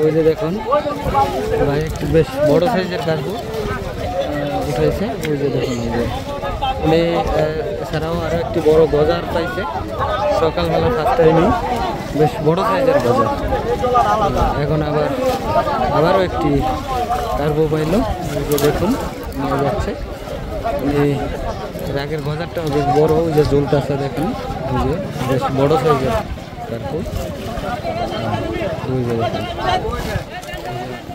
ওই যে দেখুন ভাই একটু বেশ বড় সাইজের কার্গো উঠেছে। ওই যে দেখুন উনি এছাড়াও আরও একটি বড় গজার পাইছে সকালবেলা 7টায় নিয়ে, বেশ বড় সাইজের গজার। এখন আবারও একটি কার্গো পাইল। ওই যে দেখুন নিয়ে যাচ্ছে। এই আগের গজারটাও বেশ বড়, ওই যে জোলটাছে দেখুন, ওই যে বেশ বড় সাইজের কার্গো। ওই যে দেখুন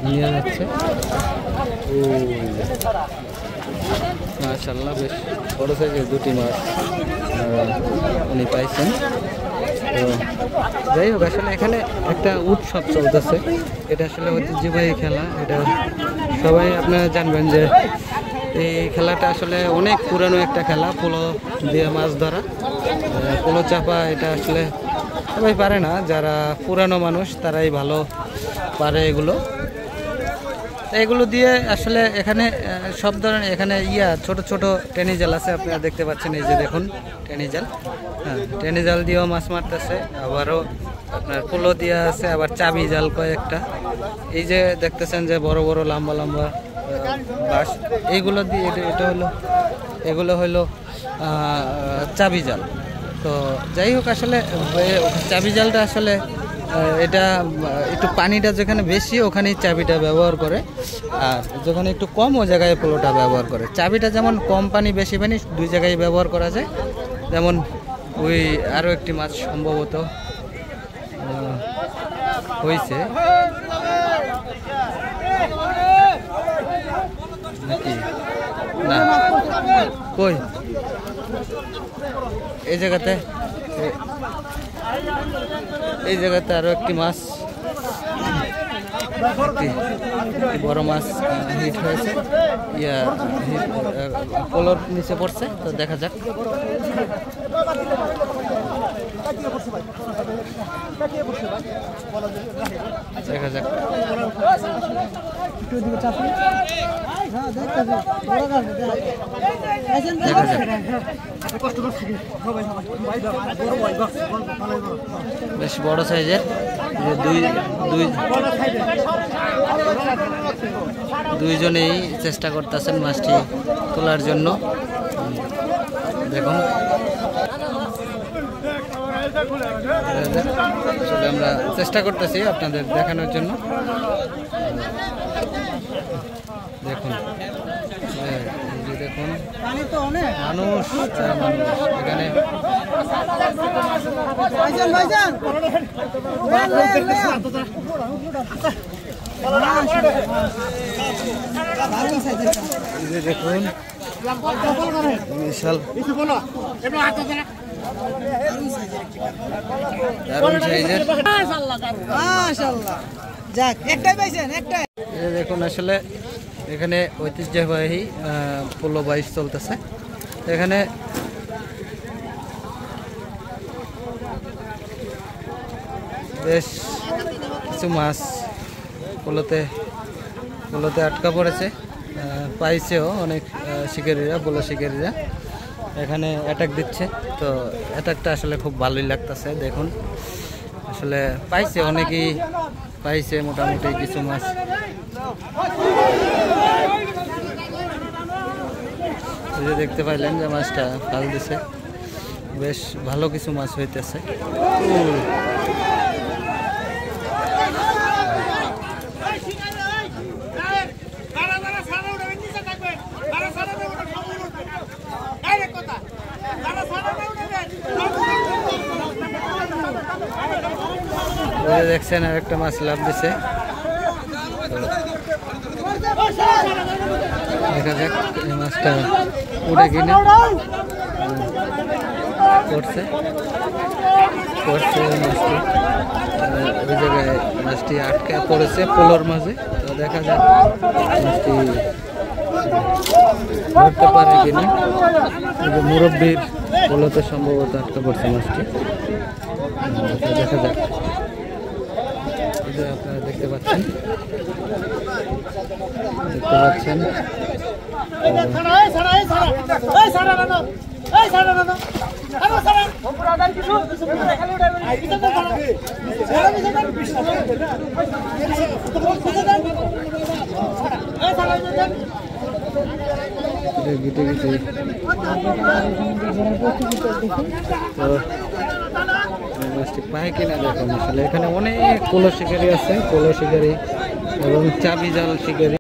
নিয়ে যাচ্ছে। মাশাআল্লাহ বেশ বড় সাইজের দুটি মাছ উনি পাইছেন। তো যাই হোক, আসলে এখানে একটা উৎসব চলতেছে, এটা আসলে ঐতিহ্যবাহী খেলা। এটা সবাই আপনারা জানবেন যে এই খেলাটা আসলে অনেক পুরানো একটা খেলা, পোলো দিয়ে মাছ ধরা, পোলো চাপা। এটা আসলে সবাই পারে না, যারা পুরানো মানুষ তারাই ভালো পারে এগুলো। এগুলো দিয়ে আসলে এখানে সব ধরনের, এখানে ছোট ছোট টেনি জাল আছে, আপনারা দেখতে পাচ্ছেন। এই যে দেখুন টেনি জাল, হ্যাঁ টেনি জাল দিয়েও মাছ মারতেছে। আবারও আপনার পোলো দিয়ে আছে, আবার চাবি জাল কয়েকটা। এই যে দেখতেছেন যে বড় বড় লম্বা লম্বা বাঁশ, এইগুলো দিয়ে এগুলো হলো চাবি জাল। তো যাই হোক, আসলে চাবি জালটা আসলে এটা একটু পানিটা যেখানে বেশি ওখানেই চাবিটা ব্যবহার করে, আর যেখানে একটু কম ও জায়গায় পোলোটা ব্যবহার করে। চাবিটা যেমন কম পানি বেশি পানি দুই জায়গায় ব্যবহার করা যায়। যেমন ওই আরও একটি মাছ সম্ভবত হয়েছে নাকি না, কই এই জায়গাতে আরো একটি মাছ, বড় মাছ হিট হয়েছে, পোলোর নিচে পড়ছে। তো দেখা যাক, বেশ বড় সাইজের দুইজনেই চেষ্টা করতেছেন মাছটি তোলার জন্য। দেখুন আসলে আমরা চেষ্টা করতেছি আপনাদের দেখানোর জন্য। দেখুন দেখুন মানুষ এখানে দেখুন বিশাল দারুণ সাইজের। দেখুন আসলে এখানে ঐতিহ্যবাহী পোলো বাইশ চলতেছে। এখানে বেশ কিছু মাছ পোলোতে আটকা পড়েছে, পাইছেও অনেক শিকারীরা, পোলো শিকারীরা এখানে অ্যাটাক দিচ্ছে। তো অ্যাটাকটা আসলে খুব ভালোই লাগতেছে। দেখুন আসলে পাইছে, অনেকেই পাইছে মোটামুটি কিছু মাছ। দেখতে পাইলেন যে মাছটা ফাল দিছে, বেশ ভালো কিছু মাছ হইতেছে। দেখছেন আর একটা মাছ লাভ দিছে। দেখা যাক এই মাছটা উঠে কিনা করছে মাছটি। ওই জায়গায় মাছটি আটকে পড়েছে পোলোর মাঝে। তো দেখা যাক মাছটি ধরতে পারে কিনা। মুরব্বীর পোলোতে সম্ভবত আটকে পড়ছে মাছটি। দেখা যাক, আপনারা দেখতে পাচ্ছেন পায় কিনা দেখুন আসলে এখানে অনেক পোলো শিকারি আছে, পোলো শিকারি এবং চাবি জাল শিকারি।